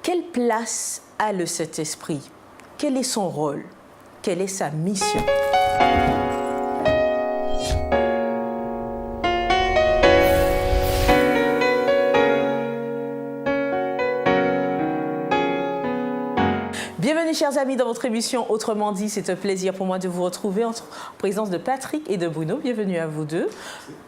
Quelle place a le Saint-Esprit? Quel est son rôle? Quelle est sa mission? Bienvenue chers amis dans votre émission Autrement dit, c'est un plaisir pour moi de vous retrouver en présence de Patrick et de Bruno. Bienvenue à vous deux.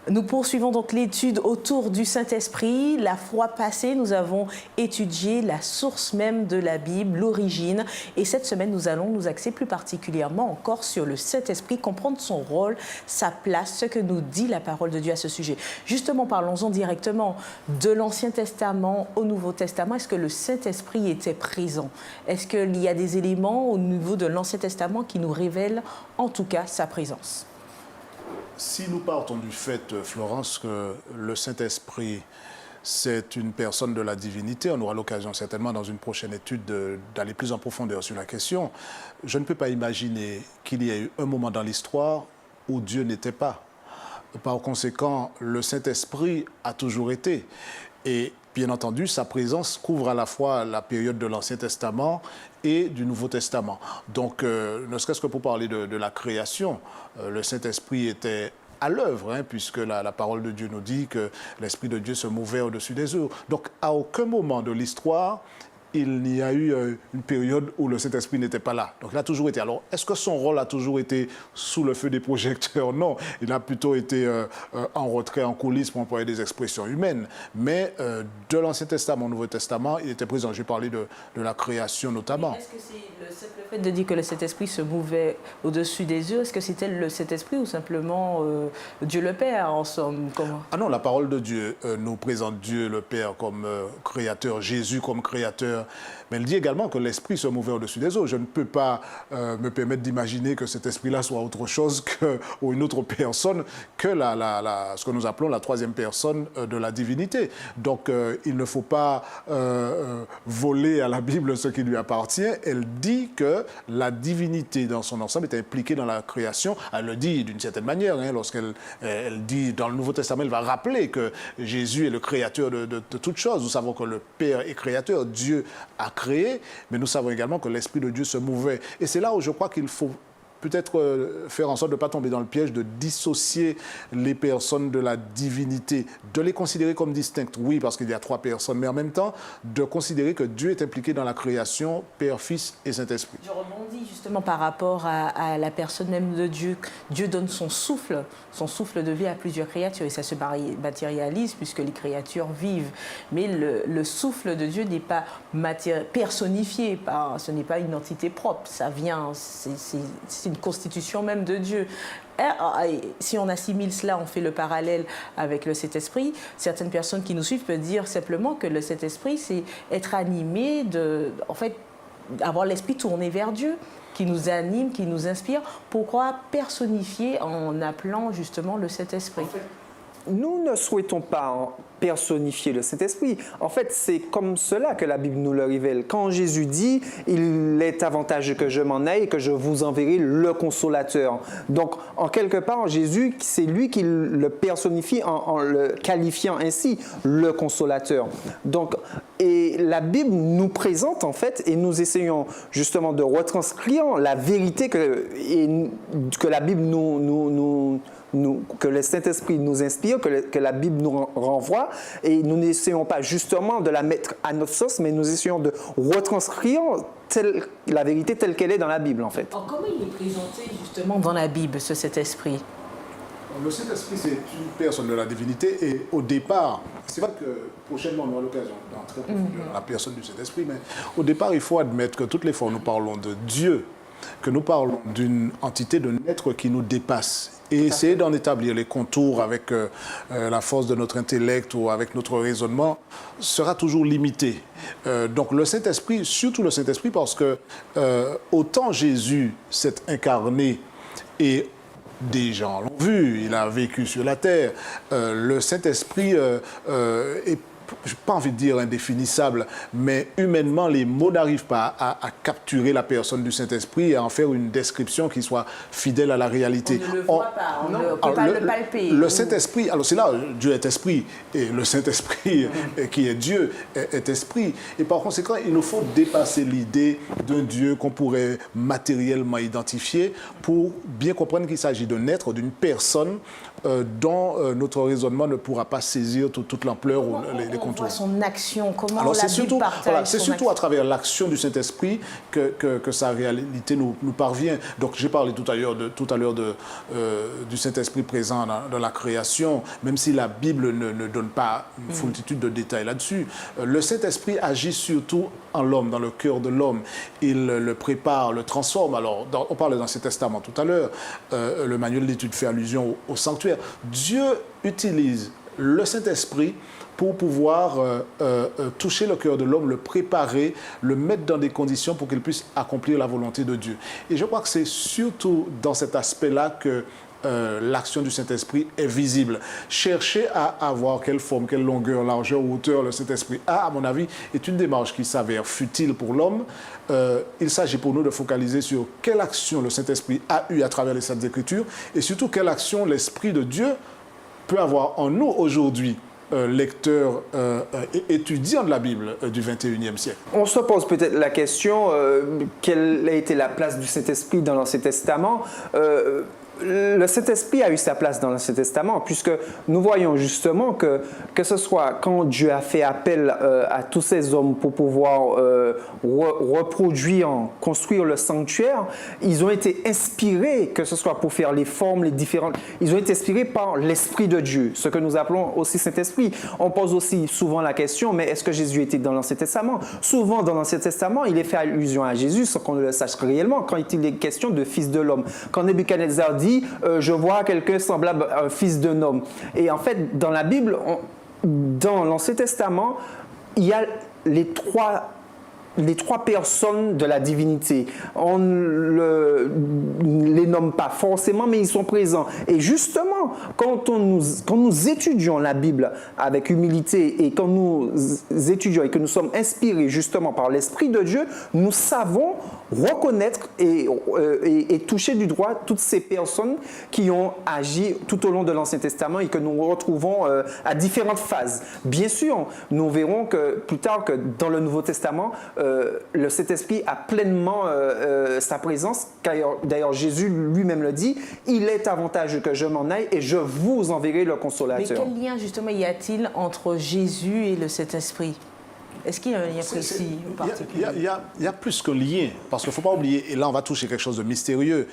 Nous poursuivons donc l'étude autour du Saint-Esprit. La fois passée, nous avons étudié la source même de la Bible, l'origine. Et cette semaine, nous allons nous axer plus particulièrement encore sur le Saint-Esprit, comprendre son rôle, sa place, ce que nous dit la parole de Dieu à ce sujet. Justement, parlons-en directement de l'Ancien Testament au Nouveau Testament. Est-ce que le Saint-Esprit était présent? Est-ce qu'il y a des éléments au niveau de l'Ancien Testament qui nous révèlent en tout cas sa présence? Si nous partons du fait, Florence, que le Saint-Esprit, c'est une personne de la divinité, on aura l'occasion certainement dans une prochaine étude d'aller plus en profondeur sur la question, je ne peux pas imaginer qu'il y ait eu un moment dans l'histoire où Dieu n'était pas. Par conséquent, le Saint-Esprit a toujours été. Et bien entendu, sa présence couvre à la fois la période de l'Ancien Testament et du Nouveau Testament. Donc, ne serait-ce que pour parler de la création, le Saint-Esprit était à l'œuvre, puisque la parole de Dieu nous dit que l'Esprit de Dieu se mouvait au-dessus des eaux. Donc, à aucun moment de l'histoire, il n'y a eu une période où le Saint-Esprit n'était pas là. Donc, il a toujours été. Alors, est-ce que son rôle a toujours été sous le feu des projecteurs? Non. Il a plutôt été en retrait, en coulisses, pour employer des expressions humaines. Mais de l'Ancien Testament au Nouveau Testament, il était présent. J'ai parlé de la création notamment. Est-ce que c'est le simple fait de dire que le Saint-Esprit se mouvait au-dessus des eaux? Est-ce que c'était le Saint-Esprit ou simplement Dieu le Père, en somme? Comment? Ah non, la parole de Dieu nous présente Dieu le Père comme créateur, Jésus comme créateur. Mais elle dit également que l'Esprit se mouvait au-dessus des eaux. Je ne peux pas me permettre d'imaginer que cet Esprit-là soit autre chose ou une autre personne que ce que nous appelons la troisième personne de la divinité. Donc, il ne faut pas voler à la Bible ce qui lui appartient. Elle dit que la divinité dans son ensemble est impliquée dans la création. Elle le dit d'une certaine manière. Lorsqu'elle dit dans le Nouveau Testament, elle va rappeler que Jésus est le créateur de toutes choses. Nous savons que le Père est créateur, Dieu a créé, mais nous savons également que l'Esprit de Dieu se mouvait. Et c'est là où je crois qu'il faut peut-être faire en sorte de ne pas tomber dans le piège de dissocier les personnes de la divinité, de les considérer comme distinctes, oui, parce qu'il y a trois personnes, mais en même temps, de considérer que Dieu est impliqué dans la création, Père, Fils et Saint-Esprit. Je rebondis justement par rapport à la personne même de Dieu. Dieu donne son souffle de vie à plusieurs créatures, et ça se matérialise puisque les créatures vivent. Mais le souffle de Dieu n'est pas personnifié, ce n'est pas une entité propre, ça vient, c'est une constitution même de Dieu. Et si on assimile cela, on fait le parallèle avec le Saint-Esprit, certaines personnes qui nous suivent peuvent dire simplement que le Saint-Esprit, c'est être animé en fait, avoir l'esprit tourné vers Dieu, qui nous anime, qui nous inspire. Pourquoi personnifier en appelant justement le Saint-Esprit? Nous ne souhaitons pas personnifier le Saint-Esprit. En fait, c'est comme cela que la Bible nous le révèle. Quand Jésus dit « Il est avantageux que je m'en aille et que je vous enverrai le Consolateur ». Donc, en quelque part, Jésus, c'est lui qui le personnifie en le qualifiant ainsi, le Consolateur. Donc, et la Bible nous présente, en fait, et nous essayons justement de retranscrire la vérité que la Bible que le Saint-Esprit nous inspire, que la Bible nous renvoie, et nous n'essayons pas justement de la mettre à notre sauce, mais nous essayons de retranscrire la vérité telle qu'elle est dans la Bible, en fait. Alors, comment il est présenté justement dans la Bible, ce Saint-Esprit? Le Saint-Esprit, c'est une personne de la divinité, et au départ, c'est vrai que prochainement on aura l'occasion d'entrer dans la personne du Saint-Esprit, mais au départ, il faut admettre que toutes les fois où nous parlons de Dieu, que nous parlons d'une entité, d'un être qui nous dépasse. Et essayer d'en établir les contours avec la force de notre intellect ou avec notre raisonnement sera toujours limité. Donc le Saint-Esprit, surtout le Saint-Esprit, parce que autant Jésus s'est incarné et des gens l'ont vu, il a vécu sur la terre, le Saint-Esprit est je n'ai pas envie de dire indéfinissable, mais humainement, les mots n'arrivent pas à capturer la personne du Saint-Esprit et à en faire une description qui soit fidèle à la réalité. On ne le voit pas, on ne peut pas le palper. Le Saint-Esprit, alors c'est là, Dieu est esprit, et le Saint-Esprit qui est Dieu est esprit. Et par conséquent, il nous faut dépasser l'idée d'un Dieu qu'on pourrait matériellement identifier pour bien comprendre qu'il s'agit d'un être, d'une personne dont notre raisonnement ne pourra pas saisir toute l'ampleur ou les contours. On voit son action, comment alors, la Bible partage voilà, c'est son surtout action. à travers l'action du Saint-Esprit que sa réalité nous parvient. Donc j'ai parlé tout à l'heure du Saint-Esprit présent dans la création, même si la Bible ne donne pas une foultitude de détails là-dessus. Le Saint-Esprit agit surtout en l'homme, dans le cœur de l'homme. Il le prépare, le transforme. Alors, on parlait dans l'Ancien Testament tout à l'heure, le manuel d'études fait allusion au sanctuaire. Dieu utilise le Saint-Esprit pour pouvoir toucher le cœur de l'homme, le préparer, le mettre dans des conditions pour qu'il puisse accomplir la volonté de Dieu. Et je crois que c'est surtout dans cet aspect-là que l'action du Saint-Esprit est visible. Chercher à avoir quelle forme, quelle longueur, largeur ou hauteur le Saint-Esprit a, à mon avis, est une démarche qui s'avère futile pour l'homme. Il s'agit pour nous de focaliser sur quelle action le Saint-Esprit a eue à travers les Saintes Écritures et surtout quelle action l'Esprit de Dieu peut avoir en nous aujourd'hui, lecteurs et étudiants de la Bible du XXIe siècle. On se pose peut-être la question, quelle a été la place du Saint-Esprit dans l'Ancien Testament? Le Saint-Esprit a eu sa place dans l'Ancien Testament, puisque nous voyons justement que ce soit quand Dieu a fait appel à tous ces hommes pour pouvoir reproduire, construire le sanctuaire, ils ont été inspirés, que ce soit pour faire les formes, les différentes... Ils ont été inspirés par l'Esprit de Dieu, ce que nous appelons aussi Saint-Esprit. On pose aussi souvent la question, mais est-ce que Jésus était dans l'Ancien Testament? Souvent, dans l'Ancien Testament, il est fait allusion à Jésus, sans qu'on ne le sache réellement, quand il est question de fils de l'homme. Quand Nebuchadnezzar dit je vois quelqu'un semblable à un fils d'un homme. Et en fait, dans la Bible, dans l'Ancien Testament, il y a les trois personnes de la divinité. On ne les nomme pas forcément, mais ils sont présents. Et justement, quand nous étudions la Bible avec humilité et quand nous étudions et que nous sommes inspirés justement par l'Esprit de Dieu, nous savons reconnaître et toucher du doigt toutes ces personnes qui ont agi tout au long de l'Ancien Testament et que nous retrouvons à différentes phases. Bien sûr, nous verrons que plus tard que dans le Nouveau Testament, le Saint-Esprit a pleinement sa présence. D'ailleurs, Jésus lui-même le dit, il est avantageux que je m'en aille et je vous enverrai le Consolateur. Mais quel lien justement y a-t-il entre Jésus et le Saint-Esprit? Est-ce qu'il y a un lien précis ou particulier? Il y a plus qu'un lien, parce qu'il ne faut pas oublier, et là on va toucher quelque chose de mystérieux.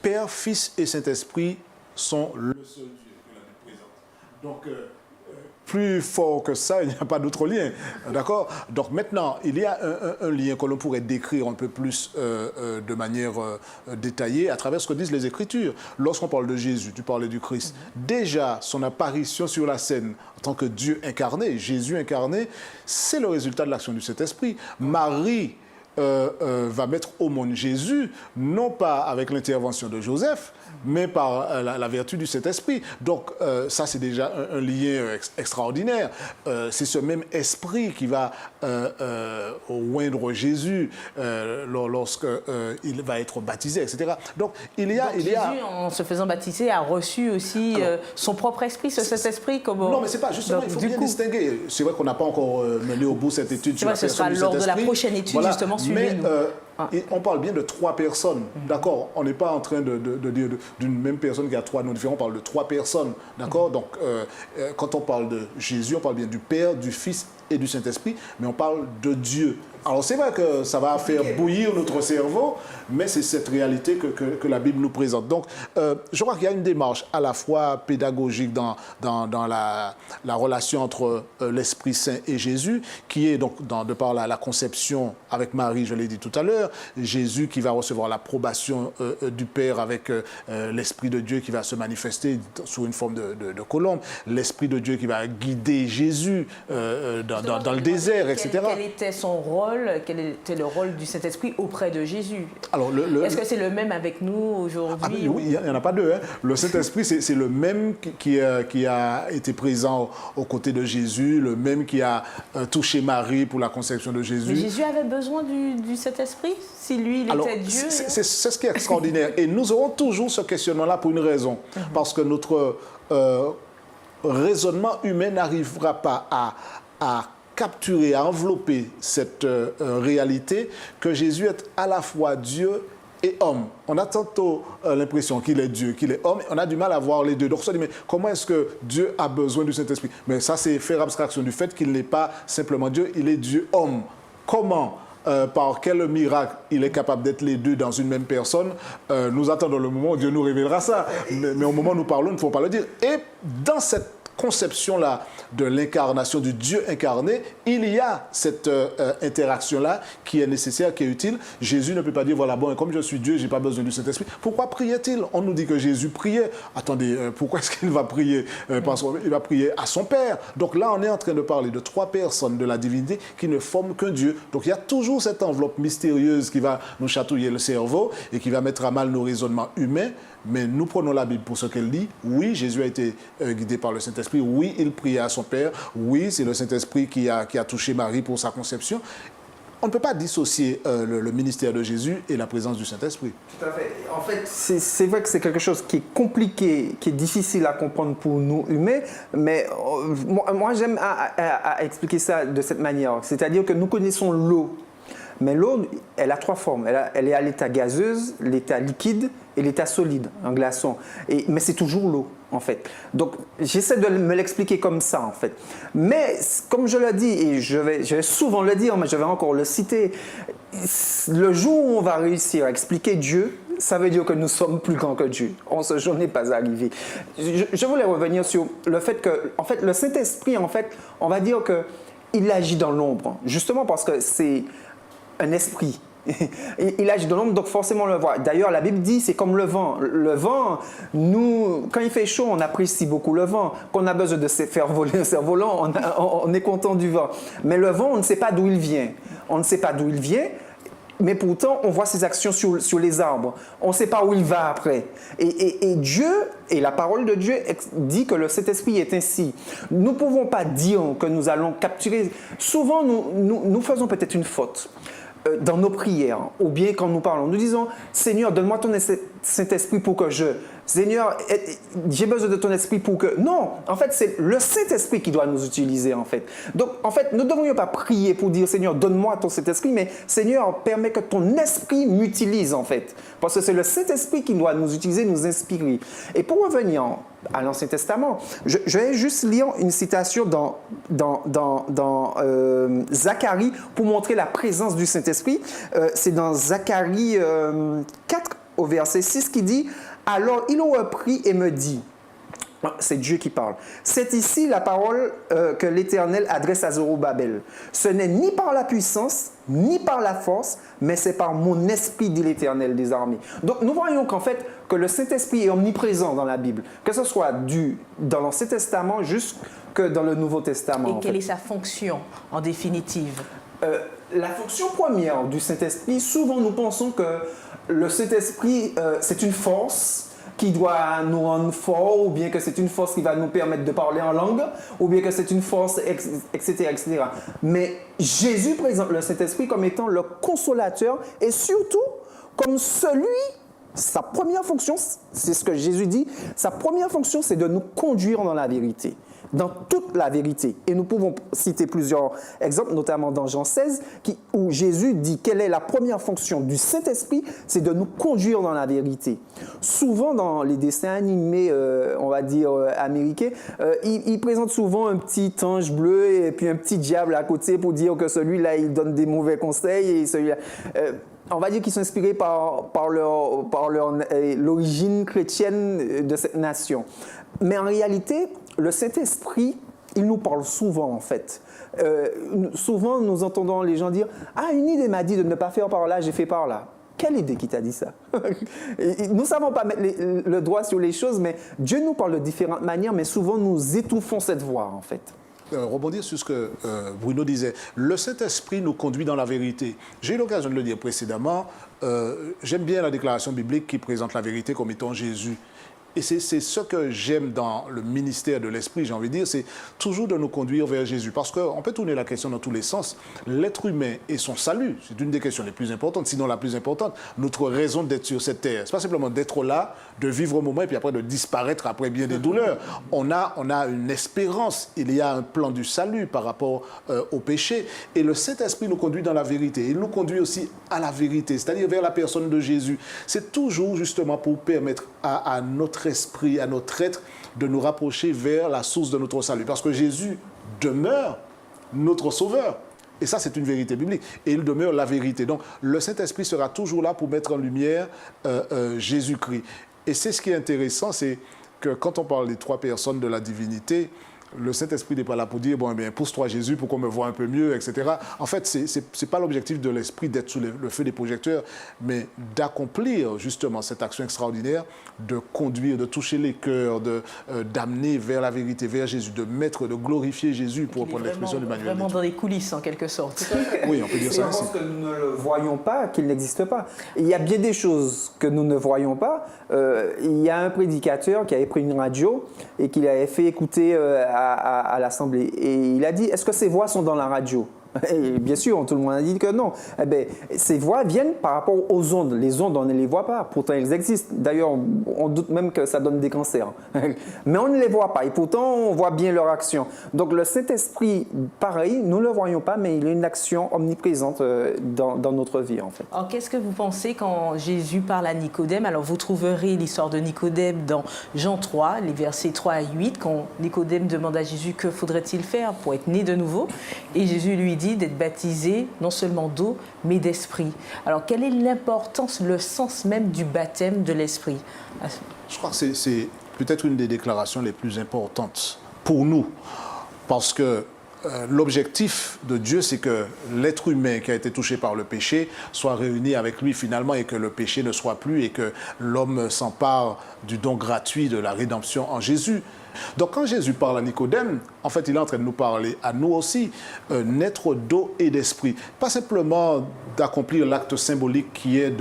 Père, Fils et Saint-Esprit sont le seul Dieu que la Bible présente. Donc, plus fort que ça, il n'y a pas d'autre lien. D'accord? Donc maintenant, il y a un lien que l'on pourrait décrire un peu plus de manière détaillée à travers ce que disent les Écritures. Lorsqu'on parle de Jésus, tu parlais du Christ, déjà son apparition sur la scène en tant que Dieu incarné, Jésus incarné, c'est le résultat de l'action du Saint-Esprit. Marie va mettre au monde Jésus, non pas avec l'intervention de Joseph, mais par la vertu du Saint-Esprit. Donc ça, c'est déjà un lien extraordinaire. C'est ce même esprit qui va oindre Jésus lorsqu'il va être baptisé, etc. Donc Jésus, en se faisant baptiser, a reçu aussi son propre esprit, cet esprit comme... Non, mais c'est pas justement, il faut bien distinguer. C'est vrai qu'on n'a pas encore mené au bout cette étude sur la personne du Saint-Esprit. Ce sera lors de la prochaine étude, voilà. Justement, mais on parle bien de trois personnes, d'accord? On n'est pas en train de dire d'une même personne qui a trois noms différents, on parle de trois personnes, d'accord? Donc, quand on parle de Jésus, on parle bien du Père, du Fils et du Saint-Esprit, mais on parle de Dieu. Alors, c'est vrai que ça va faire bouillir notre cerveau, mais c'est cette réalité que la Bible nous présente. Donc, je crois qu'il y a une démarche à la fois pédagogique dans la relation entre l'Esprit Saint et Jésus, qui est donc, de par la conception avec Marie, je l'ai dit tout à l'heure, Père, Jésus qui va recevoir l'approbation du Père avec l'Esprit de Dieu qui va se manifester sous une forme de colombe, l'Esprit de Dieu qui va guider Jésus dans le désert, etc. Quel était son rôle, quel était le rôle du Saint-Esprit auprès de Jésus? Alors, est-ce que c'est le même avec nous aujourd'hui? Oui, il n'y en a pas deux. Hein. Le Saint-Esprit, c'est le même qui a été présent aux côtés de Jésus, le même qui a touché Marie pour la conception de Jésus. Mais Jésus avait besoin du Saint-Esprit? Si lui, il était Dieu? C'est ce qui est extraordinaire. Et nous aurons toujours ce questionnement-là pour une raison. Parce que notre raisonnement humain n'arrivera pas à capturer, à envelopper cette réalité que Jésus est à la fois Dieu et homme. On a tantôt l'impression qu'il est Dieu, qu'il est homme, on a du mal à voir les deux. Donc on se dit, mais comment est-ce que Dieu a besoin du Saint-Esprit? Mais ça, c'est faire abstraction du fait qu'il n'est pas simplement Dieu, il est Dieu-homme. Comment par quel miracle il est capable d'être les deux dans une même personne? Nous attendons le moment où Dieu nous révélera ça. Mais au moment où nous parlons, il ne faut pas le dire. Et dans cette conception-là de l'incarnation, du Dieu incarné, il y a cette interaction-là qui est nécessaire, qui est utile. Jésus ne peut pas dire, voilà, bon, comme je suis Dieu, je n'ai pas besoin du Saint-Esprit. Pourquoi priait-il? On nous dit que Jésus priait. Attendez, pourquoi est-ce qu'il va prier? Parce qu'il va prier à son Père. Donc là, on est en train de parler de trois personnes de la divinité qui ne forment qu'un Dieu. Donc il y a toujours cette enveloppe mystérieuse qui va nous chatouiller le cerveau et qui va mettre à mal nos raisonnements humains. Mais nous prenons la Bible pour ce qu'elle dit. Oui, Jésus a été guidé par le Saint-Esprit. Oui, il priait à son Père. Oui, c'est le Saint-Esprit qui a touché Marie pour sa conception. On ne peut pas dissocier le ministère de Jésus et la présence du Saint-Esprit. Tout à fait. En fait, c'est vrai que c'est quelque chose qui est compliqué, qui est difficile à comprendre pour nous humains, mais moi j'aime à expliquer ça de cette manière. C'est-à-dire que nous connaissons l'eau. Mais l'eau, elle a trois formes. Elle est à l'état gazeuse, l'état liquide et l'état solide, en glaçon. Mais c'est toujours l'eau, en fait. Donc, j'essaie de me l'expliquer comme ça, en fait. Mais, comme je l'ai dit, et je vais souvent le dire, mais je vais encore le citer, le jour où on va réussir à expliquer Dieu, ça veut dire que nous sommes plus grands que Dieu. Ce jour n'est pas arrivé. Je voulais revenir sur le fait que, en fait, le Saint-Esprit, en fait, on va dire qu'il agit dans l'ombre, justement parce que c'est un esprit. Il agit dans l'ombre, donc forcément on le voit. D'ailleurs, la Bible dit, c'est comme le vent. Le vent, nous, quand il fait chaud, on apprécie beaucoup le vent. Quand on a besoin de se faire voler un cerf-volant, on est content du vent. Mais le vent, on ne sait pas d'où il vient. On ne sait pas d'où il vient, mais pourtant, on voit ses actions sur les arbres. On ne sait pas où il va après. Et Dieu, et la parole de Dieu dit que le Saint-Esprit est ainsi. Nous ne pouvons pas dire que nous allons capturer. Souvent, nous faisons peut-être une faute dans nos prières, ou bien quand nous parlons, nous disons, Seigneur, donne-moi ton Saint-Esprit pour que je... Seigneur, j'ai besoin de ton esprit pour que... Non, en fait, c'est le Saint-Esprit qui doit nous utiliser, en fait. Donc, en fait, nous ne devrions pas prier pour dire, Seigneur, donne-moi ton Saint-Esprit, mais Seigneur, permets que ton esprit m'utilise, en fait. Parce que c'est le Saint-Esprit qui doit nous utiliser, nous inspirer. Et pour revenir à l'Ancien Testament, je vais juste lire une citation dans Zacharie pour montrer la présence du Saint-Esprit. C'est dans Zacharie 4, au verset 6, qui dit « Alors il reprit et me dit », c'est Dieu qui parle, « C'est ici la parole que l'Éternel adresse à Zorobabel. Ce n'est ni par la puissance, ni par la force, mais c'est par mon esprit, dit l'Éternel des armées. » Donc nous voyons qu'en fait, que le Saint-Esprit est omniprésent dans la Bible, que ce soit dans l'Ancien Testament jusque dans le Nouveau Testament. Et quelle est sa fonction, en définitive? La fonction première du Saint-Esprit, souvent nous pensons que le Saint-Esprit, c'est une force qui doit nous rendre forts, ou bien que c'est une force qui va nous permettre de parler en langue, ou bien que c'est une force, etc., etc. Mais Jésus présente le Saint-Esprit comme étant le consolateur et surtout comme sa première fonction, c'est ce que Jésus dit, sa première fonction, c'est de nous conduire dans la vérité, dans toute la vérité. Et nous pouvons citer plusieurs exemples, notamment dans Jean 16, où Jésus dit quelle est la première fonction du Saint-Esprit, c'est de nous conduire dans la vérité. Souvent, dans les dessins animés, on va dire, américains, ils présentent souvent un petit ange bleu et puis un petit diable à côté pour dire que celui-là, il donne des mauvais conseils et celui-là... on va dire qu'ils sont inspirés par l'origine chrétienne de cette nation. Mais en réalité, le Saint-Esprit, il nous parle souvent, en fait. Souvent, nous entendons les gens dire « Ah, une idée m'a dit de ne pas faire par là, j'ai fait par là. » Quelle idée qui t'a dit ça? Nous ne savons pas mettre le doigt sur les choses, mais Dieu nous parle de différentes manières, mais souvent nous étouffons cette voix, en fait. Rebondir sur ce que Bruno disait. Le Saint-Esprit nous conduit dans la vérité. J'ai eu l'occasion de le dire précédemment. J'aime bien la déclaration biblique qui présente la vérité comme étant Jésus. Et c'est ce que j'aime dans le ministère de l'Esprit, j'ai envie de dire, c'est toujours de nous conduire vers Jésus. Parce qu'on peut tourner la question dans tous les sens. L'être humain et son salut, c'est une des questions les plus importantes, sinon la plus importante. Notre raison d'être sur cette terre, c'est pas simplement d'être là, de vivre un moment et puis après de disparaître après bien des douleurs. On a une espérance, il y a un plan du salut par rapport au péché. Et le Saint-Esprit nous conduit dans la vérité. Il nous conduit aussi à la vérité, c'est-à-dire vers la personne de Jésus. C'est toujours justement pour permettre à notre esprit, à notre être, de nous rapprocher vers la source de notre salut. Parce que Jésus demeure notre sauveur. Et ça, c'est une vérité biblique. Et il demeure la vérité. Donc, le Saint-Esprit sera toujours là pour mettre en lumière Jésus-Christ. Et c'est ce qui est intéressant, c'est que quand on parle des trois personnes de la divinité, le Saint-Esprit n'est pas là pour dire, bon, eh bien, pousse-toi Jésus pour qu'on me voit un peu mieux, etc. En fait, ce n'est pas l'objectif de l'Esprit d'être sous le feu des projecteurs, mais d'accomplir justement cette action extraordinaire, de conduire, de toucher les cœurs, d'amener vers la vérité, vers Jésus, de glorifier Jésus, pour reprendre l'expression du manuel. Vraiment dans les coulisses, en quelque sorte. Oui, on peut dire ça aussi. Je pense que nous ne le voyons pas, qu'il n'existe pas. Il y a bien des choses que nous ne voyons pas. Il y a un prédicateur qui avait pris une radio et qui l'avait fait écouter à l'Assemblée. Et il a dit, est-ce que ces voix sont dans la radio? Et bien sûr, tout le monde a dit que non. Eh bien, ces voix viennent par rapport aux ondes. Les ondes, on ne les voit pas. Pourtant, elles existent. D'ailleurs, on doute même que ça donne des cancers. Mais on ne les voit pas. Et pourtant, on voit bien leur action. Donc, le Saint-Esprit, pareil, nous ne le voyons pas, mais il a une action omniprésente dans notre vie, en fait. Alors, qu'est-ce que vous pensez quand Jésus parle à Nicodème? Alors, vous trouverez l'histoire de Nicodème dans Jean 3, les versets 3 à 8, quand Nicodème demande à Jésus que faudrait-il faire pour être né de nouveau. Et Jésus lui dit d'être baptisé non seulement d'eau, mais d'esprit. Alors, quelle est l'importance, le sens même du baptême de l'esprit? Je crois que c'est peut-être une des déclarations les plus importantes pour nous, parce que l'objectif de Dieu, c'est que l'être humain qui a été touché par le péché soit réuni avec lui finalement et que le péché ne soit plus et que l'homme s'empare du don gratuit de la rédemption en Jésus. Donc quand Jésus parle à Nicodème, en fait, il est en train de nous parler à nous aussi, naître d'eau et d'esprit. Pas simplement d'accomplir l'acte symbolique qui est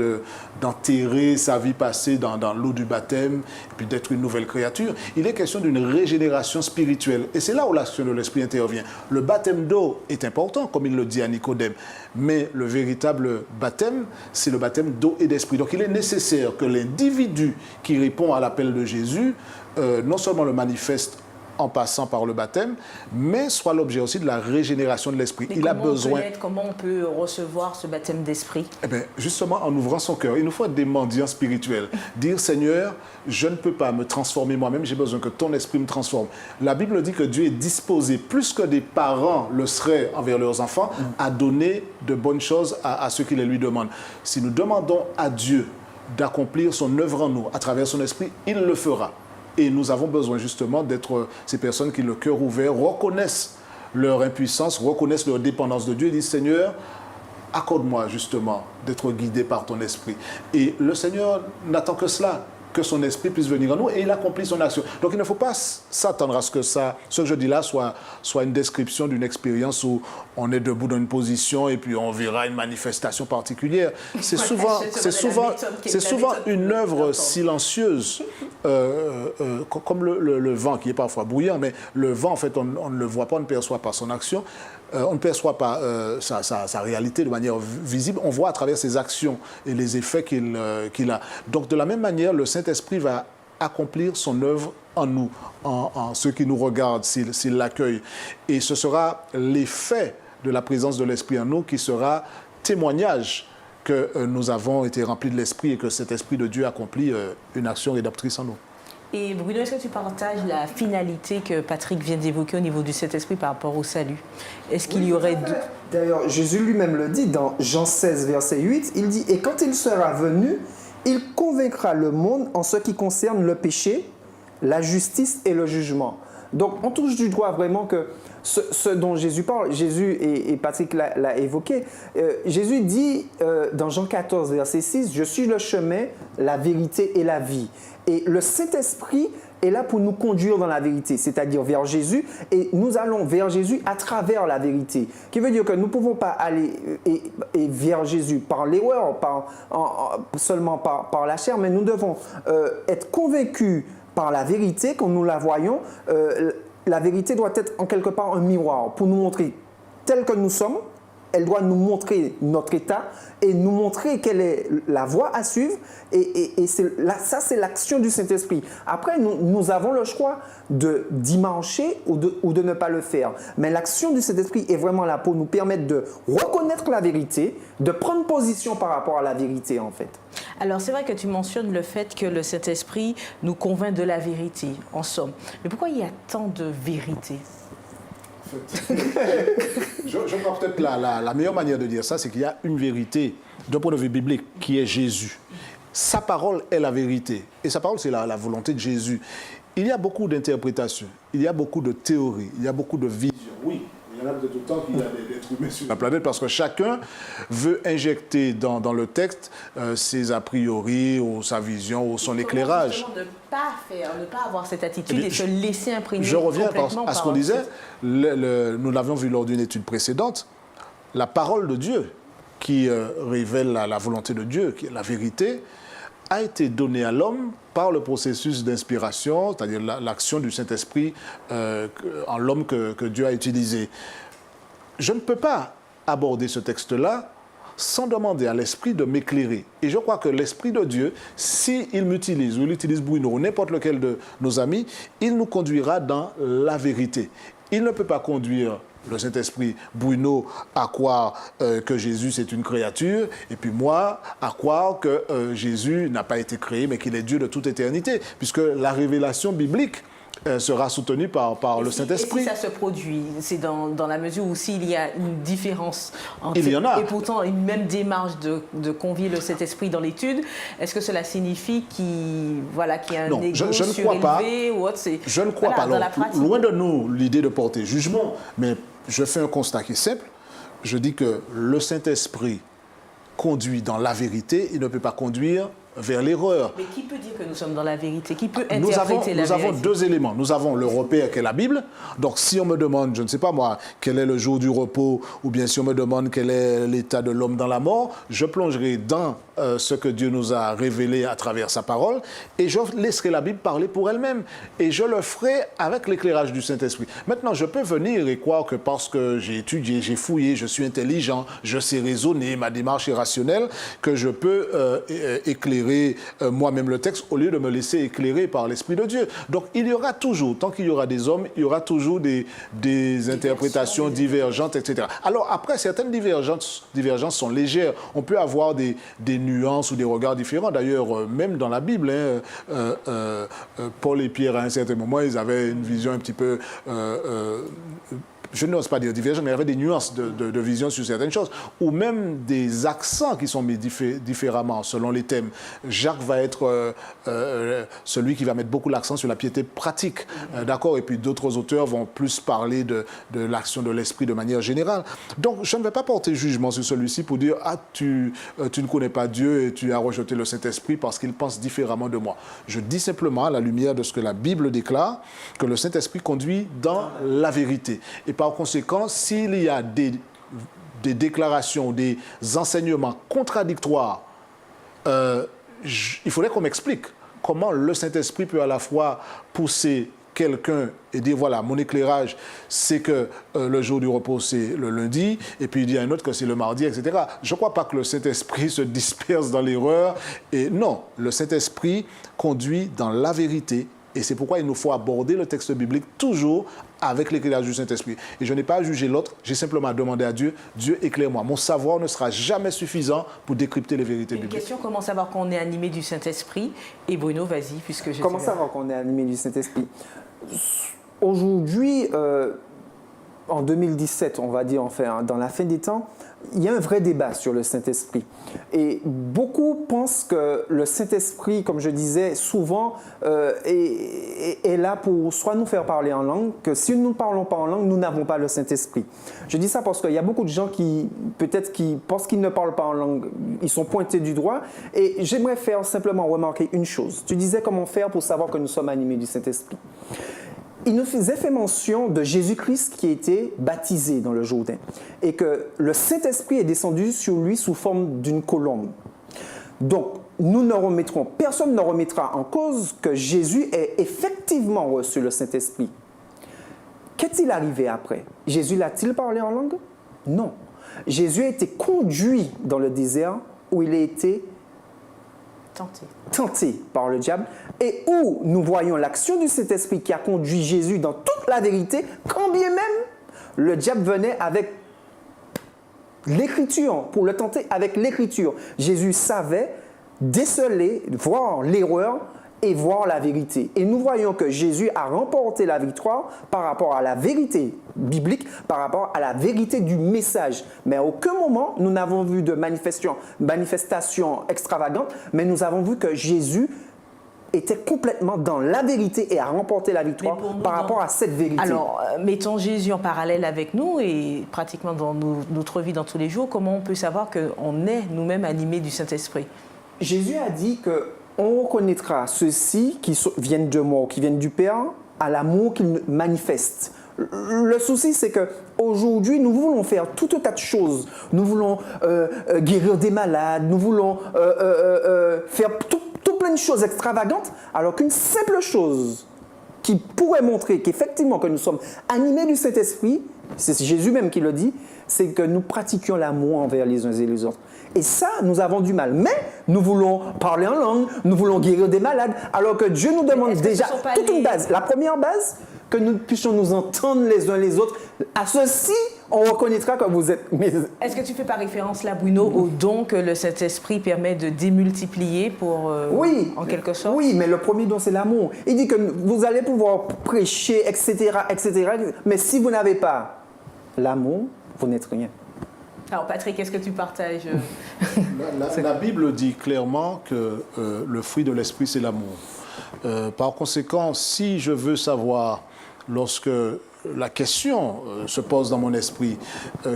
d'enterrer sa vie passée dans l'eau du baptême et puis d'être une nouvelle créature. Il est question d'une régénération spirituelle. Et c'est là où l'action de l'esprit intervient. Le baptême d'eau est important, comme il le dit à Nicodème, mais le véritable baptême, c'est le baptême d'eau et d'esprit. Donc il est nécessaire que l'individu qui répond à l'appel de Jésus non seulement le manifeste en passant par le baptême, mais soit l'objet aussi de la régénération de l'esprit. Il a besoin. Comment on peut recevoir ce baptême d'esprit? Eh bien, justement, en ouvrant son cœur. Il nous faut être des mendiants spirituels. Dire, Seigneur, je ne peux pas me transformer moi-même, j'ai besoin que ton esprit me transforme. La Bible dit que Dieu est disposé, plus que des parents le seraient envers leurs enfants, à donner de bonnes choses à ceux qui les lui demandent. Si nous demandons à Dieu d'accomplir son œuvre en nous, à travers son esprit, il le fera. Et nous avons besoin justement d'être ces personnes qui, le cœur ouvert, reconnaissent leur impuissance, reconnaissent leur dépendance de Dieu et disent, Seigneur, accorde-moi justement d'être guidé par ton esprit. Et le Seigneur n'attend que cela, que son esprit puisse venir en nous et il accomplit son action. Donc il ne faut pas s'attendre à ce que ce que je dis là soit une description d'une expérience où on est debout dans une position et puis on verra une manifestation particulière. C'est souvent une œuvre silencieuse, comme le vent qui est parfois bruyant, mais le vent en fait on ne le voit pas, on ne perçoit pas son action. On ne perçoit pas sa réalité de manière visible, on voit à travers ses actions et les effets qu'il a. Donc de la même manière, le Saint-Esprit va accomplir son œuvre en nous, en ceux qui nous regardent, s'il l'accueille. Et ce sera l'effet de la présence de l'Esprit en nous qui sera témoignage que nous avons été remplis de l'Esprit et que cet Esprit de Dieu accomplit une action rédemptrice en nous. Et Bruno, est-ce que tu partages la finalité que Patrick vient d'évoquer au niveau du Saint-Esprit par rapport au salut? Est-ce qu'il y aurait... D'ailleurs, Jésus lui-même le dit dans Jean 16, verset 8, il dit « Et quand il sera venu, il convaincra le monde en ce qui concerne le péché, la justice et le jugement. » Donc, on touche du doigt vraiment que ce dont Jésus parle, Jésus et Patrick l'a évoqué, Jésus dit dans Jean 14, verset 6, « Je suis le chemin, la vérité et la vie. » Et le Saint-Esprit est là pour nous conduire dans la vérité, c'est-à-dire vers Jésus, et nous allons vers Jésus à travers la vérité. Qui veut dire que nous ne pouvons pas aller et vers Jésus par l'erreur, seulement par la chair, mais nous devons être convaincus par la vérité, quand nous la voyons. La vérité doit être en quelque part un miroir pour nous montrer tel que nous sommes. Elle doit nous montrer notre état et nous montrer quelle est la voie à suivre. Et ça, c'est l'action du Saint-Esprit. Après, nous avons le choix d'y marcher ou de ne pas le faire. Mais l'action du Saint-Esprit est vraiment là pour nous permettre de reconnaître la vérité, de prendre position par rapport à la vérité, en fait. Alors, c'est vrai que tu mentionnes le fait que le Saint-Esprit nous convainc de la vérité, en somme. Mais pourquoi il y a tant de vérité ? Je crois peut-être la meilleure manière de dire ça, c'est qu'il y a une vérité d'un point de vue biblique qui est Jésus. Sa parole est la vérité. Et sa parole, c'est la volonté de Jésus. Il y a beaucoup d'interprétations, il y a beaucoup de théories, il y a beaucoup de visions. Oui, il y en a peut-être autant qu'il y a d'êtres humains sur la planète parce que chacun veut injecter dans le texte ses a priori ou sa vision ou son éclairage. Ne pas avoir cette attitude et se laisser imprégner. Je reviens à ce qu'on disait, nous l'avions vu lors d'une étude précédente, la parole de Dieu qui révèle la volonté de Dieu, qui est la vérité, a été donnée à l'homme par le processus d'inspiration, c'est-à-dire l'action du Saint-Esprit en l'homme que Dieu a utilisé. Je ne peux pas aborder ce texte-là sans demander à l'Esprit de m'éclairer. Et je crois que l'Esprit de Dieu, s'il m'utilise, ou il utilise Bruno, ou n'importe lequel de nos amis, il nous conduira dans la vérité. Il ne peut pas conduire le Saint-Esprit, Bruno, à croire que Jésus c'est une créature, et puis moi, à croire que Jésus n'a pas été créé, mais qu'il est Dieu de toute éternité, puisque la révélation biblique sera soutenue par le Saint-Esprit. Et si ça se produit, c'est dans la mesure où s'il y a une différence entre, il y en a. Et pourtant une même démarche de convier le Saint-Esprit dans l'étude, est-ce que cela signifie qu'il y a un égo surélevé ou autre? Je ne crois pas. Alors, loin de nous l'idée de porter jugement, mais je fais un constat qui est simple. Je dis que le Saint-Esprit conduit dans la vérité, il ne peut pas conduire vers l'erreur. Mais qui peut dire que nous sommes dans la vérité? Qui peut interpréter la vérité? Nous avons deux éléments. Nous avons le repère qui est la Bible. Donc si on me demande, je ne sais pas moi, quel est le jour du repos, ou bien si on me demande quel est l'état de l'homme dans la mort, je plongerai dans ce que Dieu nous a révélé à travers sa parole et je laisserai la Bible parler pour elle-même. Et je le ferai avec l'éclairage du Saint-Esprit. Maintenant, je peux venir et croire que parce que j'ai étudié, j'ai fouillé, je suis intelligent, je sais raisonner, ma démarche est rationnelle, que je peux éclairer moi-même le texte au lieu de me laisser éclairer par l'Esprit de Dieu. Donc il y aura toujours, tant qu'il y aura des hommes, il y aura toujours des interprétations divergentes, etc. Alors après, certaines divergences sont légères. On peut avoir des nuances ou des regards différents. D'ailleurs, même dans la Bible, Paul et Pierre, à un certain moment, ils avaient une vision un petit peu... je n'ose pas dire divergente, mais il y avait des nuances de vision sur certaines choses, ou même des accents qui sont mis différemment selon les thèmes. Jacques va être celui qui va mettre beaucoup l'accent sur la piété pratique, d'accord, et puis d'autres auteurs vont plus parler de l'action de l'esprit de manière générale. Donc, je ne vais pas porter jugement sur celui-ci pour dire « Ah, tu ne connais pas Dieu et tu as rejeté le Saint-Esprit parce qu'il pense différemment de moi ». Je dis simplement, à la lumière de ce que la Bible déclare, que le Saint-Esprit conduit dans la vérité. Et par conséquent, s'il y a des déclarations, des enseignements contradictoires, il faudrait qu'on m'explique comment le Saint-Esprit peut à la fois pousser quelqu'un et dire voilà, mon éclairage, c'est que le jour du repos, c'est le lundi, et puis il y a un autre que c'est le mardi, etc. Je ne crois pas que le Saint-Esprit se disperse dans l'erreur. Et non, le Saint-Esprit conduit dans la vérité. Et c'est pourquoi il nous faut aborder le texte biblique toujours avec l'éclairage du Saint-Esprit. Et je n'ai pas à juger l'autre, j'ai simplement à demander à Dieu, Dieu éclaire-moi. Mon savoir ne sera jamais suffisant pour décrypter les vérités bibliques. Une question, comment savoir qu'on est animé du Saint-Esprit? Et Bruno, vas-y, puisque je... Comment savoir qu'on est animé du Saint-Esprit? Aujourd'hui, en 2017, on va dire, enfin, dans la fin des temps, il y a un vrai débat sur le Saint-Esprit. Et beaucoup pensent que le Saint-Esprit, comme je disais, souvent est là pour soit nous faire parler en langue, que si nous ne parlons pas en langue, nous n'avons pas le Saint-Esprit. Je dis ça parce qu'il y a beaucoup de gens qui, peut-être, qui pensent qu'ils ne parlent pas en langue, ils sont pointés du doigt. Et j'aimerais faire simplement remarquer une chose. Tu disais comment faire pour savoir que nous sommes animés du Saint-Esprit. Il nous faisait fait mention de Jésus-Christ qui a été baptisé dans le Jourdain et que le Saint-Esprit est descendu sur lui sous forme d'une colombe. Donc, personne ne remettra en cause que Jésus ait effectivement reçu le Saint-Esprit. Qu'est-il arrivé après? Jésus l'a-t-il parlé en langue? Non. Jésus a été conduit dans le désert où il a été tenté par le diable, et où nous voyons l'action du Saint-Esprit qui a conduit Jésus dans toute la vérité, quand bien même le diable venait avec l'Écriture, pour le tenter avec l'Écriture. Jésus savait déceler, voir l'erreur et voir la vérité. Et nous voyons que Jésus a remporté la victoire par rapport à la vérité biblique, par rapport à la vérité du message. Mais à aucun moment, nous n'avons vu de manifestation extravagante, mais nous avons vu que Jésus était complètement dans la vérité et a remporté la victoire par rapport à cette vérité. Alors, mettons Jésus en parallèle avec nous et pratiquement dans notre vie dans tous les jours, comment on peut savoir qu'on est nous-mêmes animés du Saint-Esprit? Jésus a dit que on reconnaîtra ceux-ci qui viennent de moi, qui viennent du Père, à l'amour qu'ils manifestent. Le souci, c'est qu'aujourd'hui, nous voulons faire tout un tas de choses. Nous voulons guérir des malades, nous voulons faire tout plein de choses extravagantes, alors qu'une simple chose qui pourrait montrer qu'effectivement que nous sommes animés du Saint-Esprit, c'est Jésus même qui le dit, c'est que nous pratiquions l'amour envers les uns et les autres. Et ça, nous avons du mal. Mais nous voulons parler en langue, nous voulons guérir des malades, alors que Dieu nous demande déjà toute une base. La première base, que nous puissions nous entendre les uns les autres. À ceci, on reconnaîtra que vous êtes... Est-ce que tu fais par référence là, Bruno, au don que le Saint-Esprit permet de démultiplier pour, oui, en quelque sorte? Oui, mais le premier don, c'est l'amour. Il dit que vous allez pouvoir prêcher, etc., etc., mais si vous n'avez pas l'amour, vous n'êtes rien. Alors Patrick, qu'est-ce que tu partages? La Bible dit clairement que le fruit de l'esprit, c'est l'amour. Par conséquent, si je veux savoir, lorsque la question se pose dans mon esprit,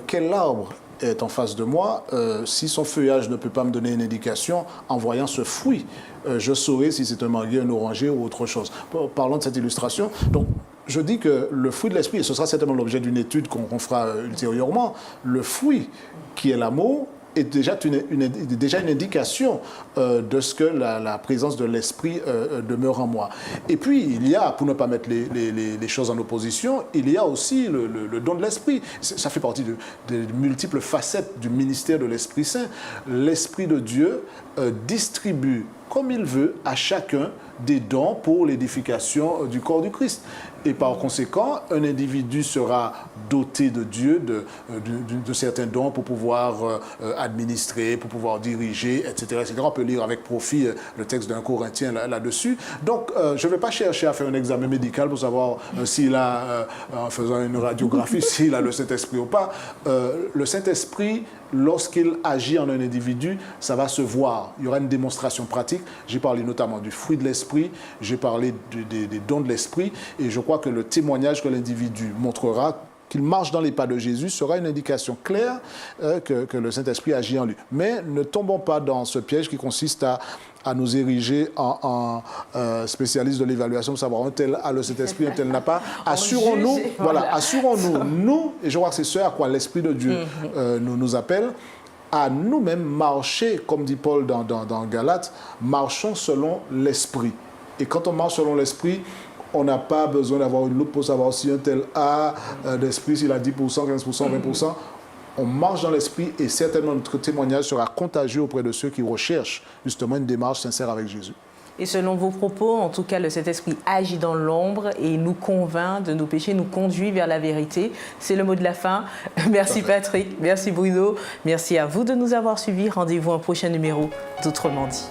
quel arbre est en face de moi, si son feuillage ne peut pas me donner une indication, en voyant ce fruit, je saurai si c'est un manguier, un oranger ou autre chose. Parlons de cette illustration. Donc, je dis que le fruit de l'esprit, et ce sera certainement l'objet d'une étude qu'on fera ultérieurement, le fruit qui est l'amour est déjà une indication de ce que la présence de l'esprit demeure en moi. Et puis, il y a, pour ne pas mettre les choses en opposition, il y a aussi le don de l'esprit. Ça fait partie des multiples facettes du ministère de l'Esprit Saint. L'Esprit de Dieu distribue comme il veut à chacun des dons pour l'édification du corps du Christ. Et par conséquent, un individu sera doté de Dieu de certains dons pour pouvoir administrer, pour pouvoir diriger, etc., etc. On peut lire avec profit le texte d'un Corinthien là-dessus. Donc, je ne vais pas chercher à faire un examen médical pour savoir s'il a, en faisant une radiographie, s'il a le Saint-Esprit ou pas. Le Saint-Esprit, lorsqu'il agit en un individu, ça va se voir. Il y aura une démonstration pratique. J'ai parlé notamment du fruit de l'esprit, j'ai parlé des dons de l'esprit, et je crois que le témoignage que l'individu montrera, qu'il marche dans les pas de Jésus, sera une indication claire que le Saint-Esprit agit en lui. Mais ne tombons pas dans ce piège qui consiste à nous ériger en spécialistes de l'évaluation pour savoir un tel a le Saint-Esprit, un tel n'a pas. Assurons-nous, assurons-nous, nous, et je crois que c'est ce à quoi l'Esprit de Dieu nous appelle, à nous-mêmes marcher, comme dit Paul dans Galates, marchons selon l'Esprit. Et quand on marche selon l'Esprit, on n'a pas besoin d'avoir une loupe pour savoir si un tel a d'esprit, s'il a 10%, 15%, 20%. On marche dans l'esprit et certainement notre témoignage sera contagieux auprès de ceux qui recherchent justement une démarche sincère avec Jésus. Et selon vos propos, en tout cas, le Saint-Esprit agit dans l'ombre et nous convainc de nos péchés, nous conduit vers la vérité. C'est le mot de la fin. Merci Patrick, merci Bruno, merci à vous de nous avoir suivis. Rendez-vous à un prochain numéro d'Autrement dit.